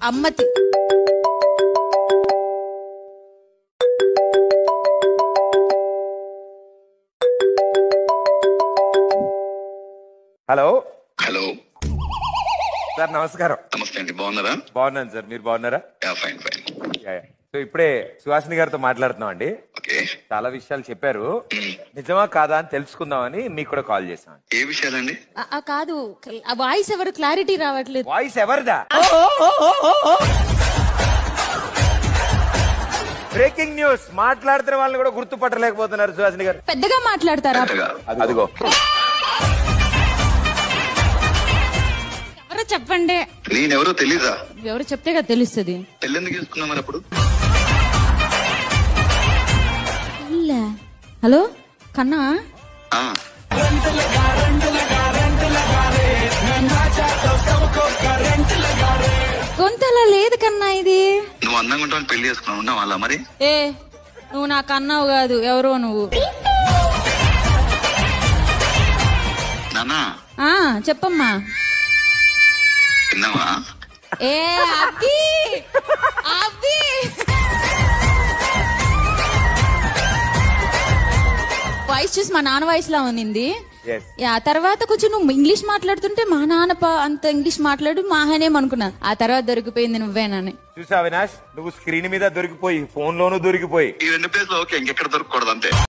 అమ్మతి. Hello hello sir, నమస్కారం. నమస్తే అండి, బాగున్నారా? బాగున్నాను సార్, మీరు బాగున్నారా? Fine fine. సో ఇప్పుడే సుహాసిని గారితో మాట్లాడుతున్నాం అండి. ఓకే, చాలా విషయాలు చెప్పారు. నిజమా కాదా అని తెలుసుకుందామని మీకు కూడా కాల్ చేశాను. ఏ విషయాలండి? కాదు, వాయిస్ ఎవరు క్లారిటీ రావట్లేదు. వాయిస్ ఎవరిదా? Breaking news. మాట్లాడుతున్న వాళ్ళని కూడా గుర్తుపట్టలేకపోతున్నారు సుహాసిని గారు. పెద్దగా మాట్లాడతారా? అదిగో ఎవరో చెప్పండి. నేనెవరో తెలీదా? ఎవరు చెప్తే కదా తెలుస్తుంది. పెళ్ళెందుకు చేసుకున్నాం మరి అప్పుడు? హలో కన్నా, ఆ, గొంతలా లేదు కన్నా. ఇది నువ్వు అందంగా ఉంటావు, పెళ్లి చేసుకున్నావు, ఉన్నావు అలా మరి? ఏ నువ్వు నాకు అన్నావు కాదు, ఎవరో నువ్వు. నానా చెప్పమ్మా. విన్నావా? ఏ అబ్బి అబ్బి, వాయిస్ చూసి మా నాన్న వాయిస్ లా ఉన్నింది. ఆ తర్వాత కొంచెం నువ్వు ఇంగ్లీష్ మాట్లాడుతుంటే మా నాన్న అంత ఇంగ్లీష్ మాట్లాడు మాహనేమనుకున్నా. ఆ తర్వాత దొరికిపోయింది నువ్వేనని. చూసా అవినాష్, నువ్వు స్క్రీన్ మీద దొరికిపోయి ఫోన్ లోనూ దొరికిపోయి ఈ రెండు ప్లేస్ లో ఓకే, ఇంకెక్కడ దొరకకూడదు అంతే.